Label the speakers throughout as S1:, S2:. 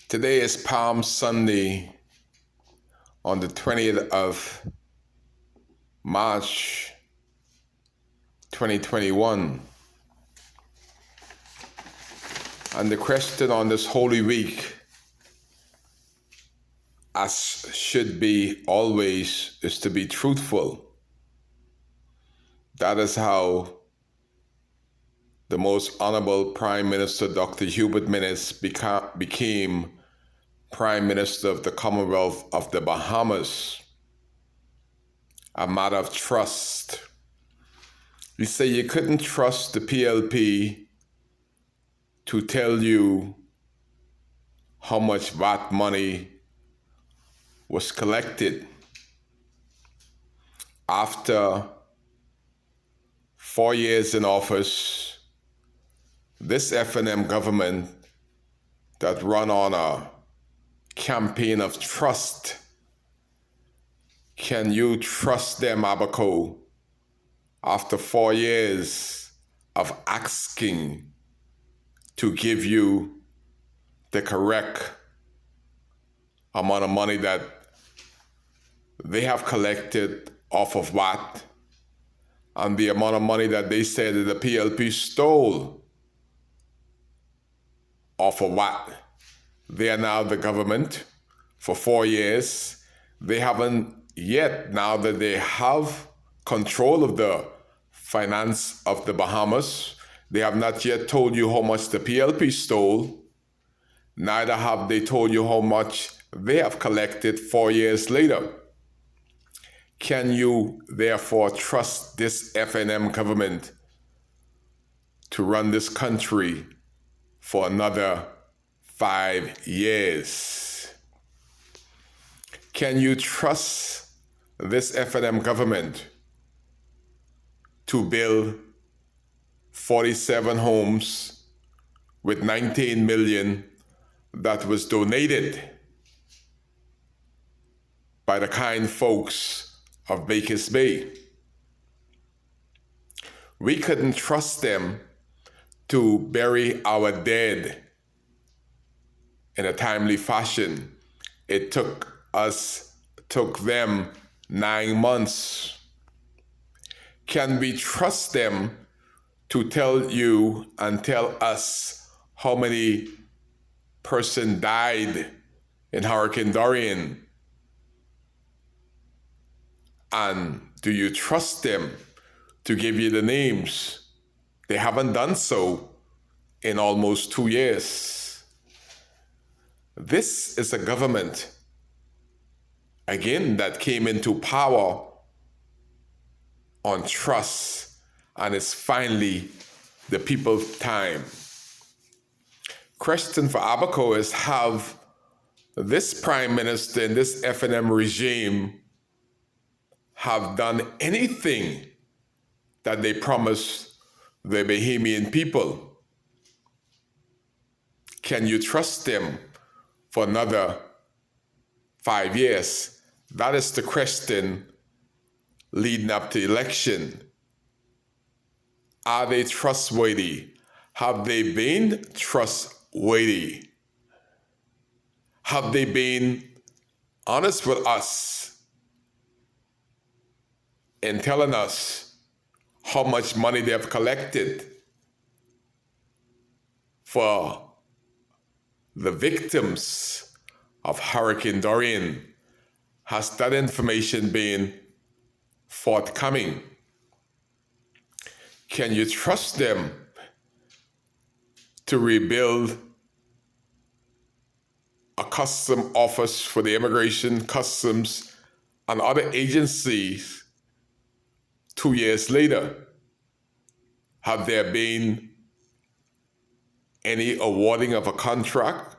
S1: Today is Palm Sunday on the 20th of March 2021. And the question on this Holy Week, as should be always, is to be truthful. That is how the most honorable Prime Minister Dr. Hubert Minnis became Prime Minister of the Commonwealth of the Bahamas. A matter of trust. You say you couldn't trust the PLP to tell you how much VAT money was collected after 4 years in office. This FNM government that run on a campaign of trust. Can you trust them, Abaco, after 4 years of asking to give you the correct amount of money that they have collected off of VAT and the amount of money that they said that the PLP stole off of VAT? They are now the government for 4 years. They haven't yet, now that they have control of the finance of the Bahamas, they have not yet told you how much the PLP stole. Neither have they told you how much they have collected 4 years later. Can you therefore trust this FNM government to run this country for another 5 years? Can you trust this FNM government to build 47 homes with 19 million that was donated by the kind folks of Bakers Bay? We couldn't trust them to bury our dead in a timely fashion. It took them 9 months. Can we trust them to tell you and tell us how many person died in Hurricane Dorian? And do you trust them to give you the names? They haven't done so in almost 2 years. This is a government, again, that came into power on trust, and it's finally the people's time. Question for Abaco is, have this Prime Minister and this FNM regime have done anything that they promised the Bahamian people? Can you trust them for another 5 years? That is the question leading up to election. Are they trustworthy? Have they been trustworthy? Have they been honest with us in telling us how much money they have collected for the victims of Hurricane Dorian? Has that information been forthcoming? Can you trust them to rebuild a custom office for the immigration, customs, and other agencies 2 years later? Have there been any awarding of a contract?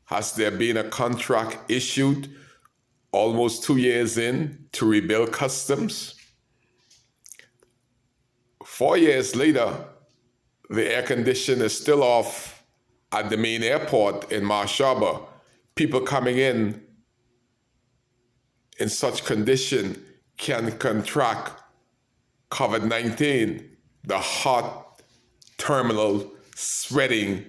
S1: Has there been a contract issued almost 2 years in to rebuild customs? 4 years later, the air condition is still off at the main airport in Marsh Harbor. People coming in such condition can contract COVID-19. The hot terminal sweating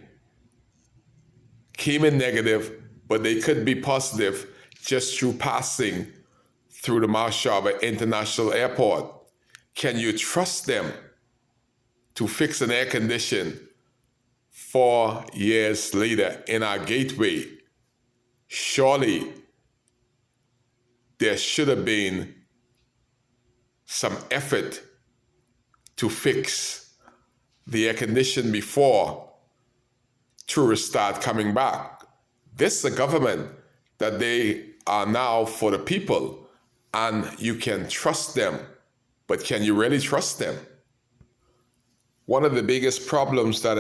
S1: came in negative but they could be positive just through passing through the Marshall International Airport. Can you trust them to fix an air condition 4 years later in our gateway? Surely there should have been some effort to fix the air condition before tourists start coming back. This is a government that they are now for the people, and you can trust them, but can you really trust them? One of the biggest problems that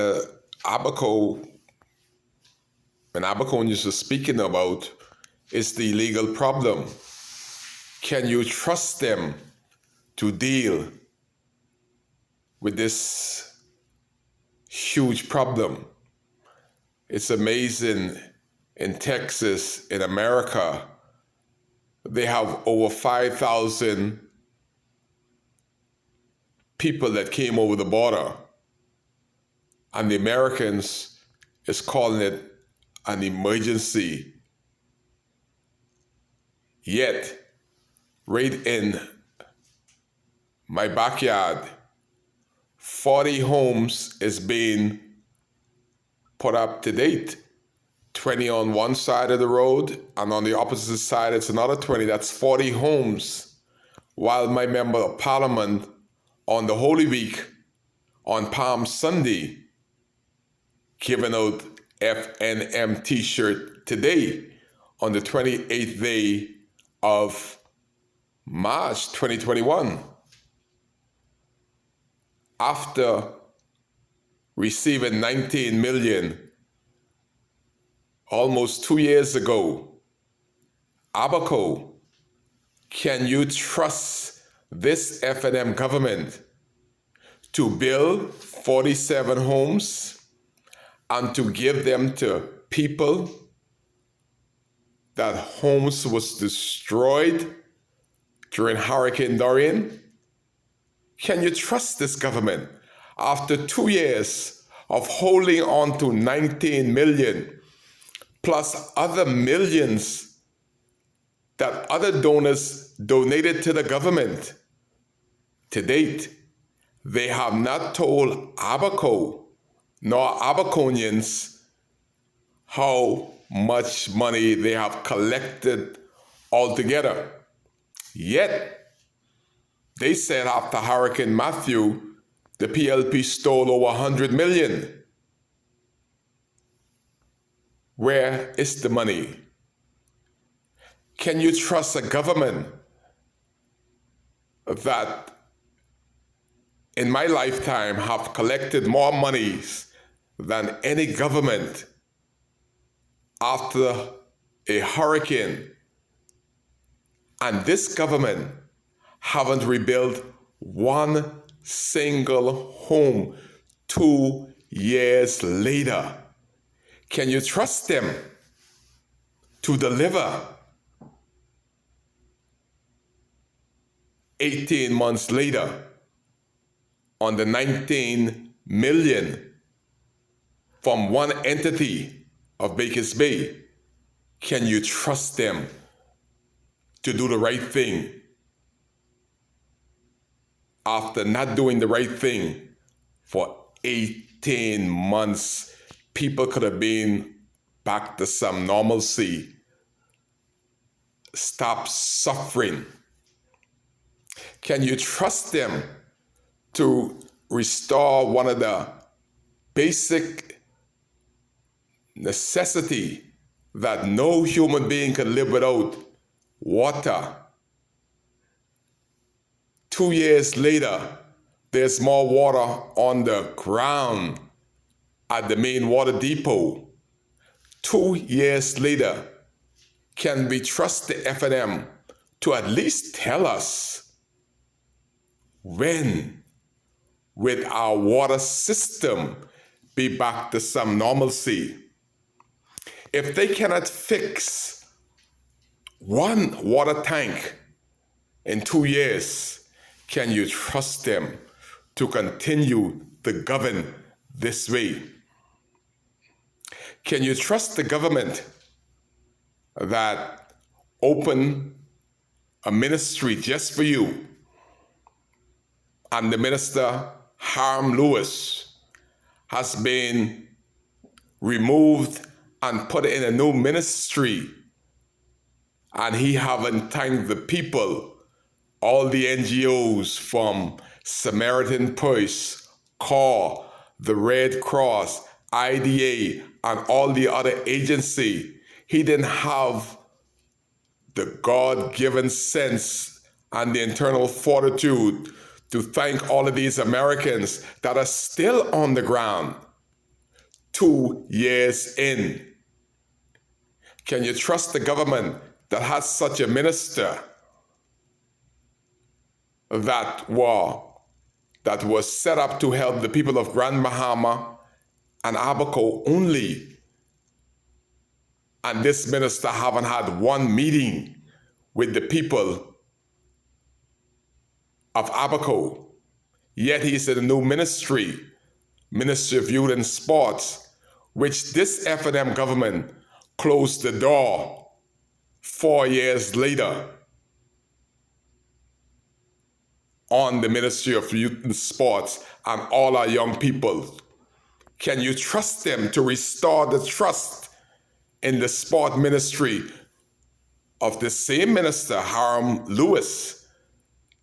S1: Abaco and Abercrombie was speaking about is the legal problem. Can you trust them to deal with this huge problem? It's amazing. In Texas, in America, they have over 5,000 people that came over the border, and the Americans is calling it an emergency. Yet, right in my backyard, 40 homes is being put up to date. 20 on one side of the road, and on the opposite side, it's another 20. That's 40 homes. While my member of parliament on the Holy Week, on Palm Sunday, giving out FNM t-shirt today on the 28th day of March 2021. After receiving 19 million almost 2 years ago, Abaco, can you trust this FNM government to build 47 homes and to give them to people that homes was destroyed during Hurricane Dorian? Can you trust this government after 2 years of holding on to 19 million plus other millions that other donors donated to the government? To date, they have not told Abaco nor Abaconians how much money they have collected altogether. Yet, they said after Hurricane Matthew, the PLP stole over 100 million. Where is the money? Can you trust a government that in my lifetime have collected more monies than any government after a hurricane, and this government haven't rebuilt one single home 2 years later? Can you trust them to deliver 18 months later on the 19 million from one entity of Bakers Bay? Can you trust them to do the right thing after not doing the right thing for 18 months? People could have been back to some normalcy. Stop suffering. Can you trust them to restore one of the basic necessity that no human being can live without? Water. 2 years later, there's more water on the ground at the main water depot. 2 years later, can we trust the FNM to at least tell us when will our water system be back to some normalcy? If they cannot fix one water tank in 2 years, can you trust them to continue to govern this way? Can you trust the government that opened a ministry just for you. And the minister, Hiram Lewis, has been removed and put in a new ministry. And he haven't thanked the people, all the NGOs from Samaritan Purse, CORE, the Red Cross, IDA, and all the other agencies. He didn't have the God-given sense and the internal fortitude to thank all of these Americans that are still on the ground 2 years in. Can you trust the government that has such a minister that was set up to help the people of Grand Bahama and Abaco only? And this minister haven't had one meeting with the people of Abaco. Yet he's in a new ministry, Ministry of Youth and Sports, which this F&M government closed the door 4 years later on the Ministry of Youth and Sports and all our young people. Can you trust them to restore the trust in the sport ministry of the same minister, Hiram Lewis,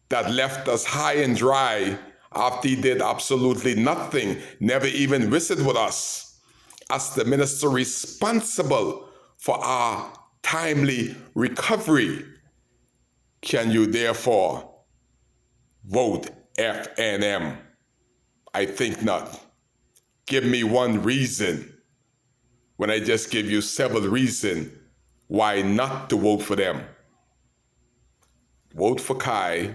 S1: that left us high and dry after he did absolutely nothing, never even visited with us, as the minister responsible for our timely recovery? Can you therefore vote F&M? I think not. Give me one reason when I just give you several reasons why not to vote for them. Vote for Kai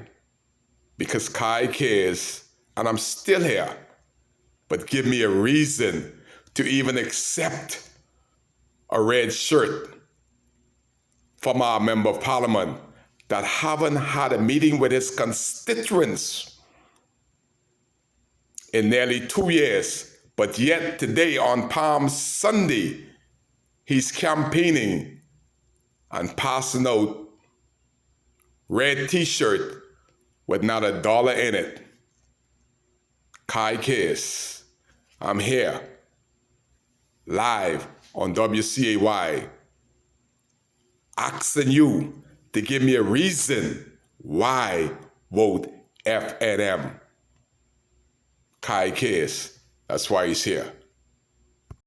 S1: because Kai cares and I'm still here. But give me a reason to even accept a red shirt from our member of parliament that haven't had a meeting with his constituents in nearly 2 years. But yet today on Palm Sunday, he's campaigning and passing out red t-shirt with not $1 in it. Kai Case, I'm here, live on WCAY, asking you to give me a reason why vote F&M. Kai Case, that's why he's here.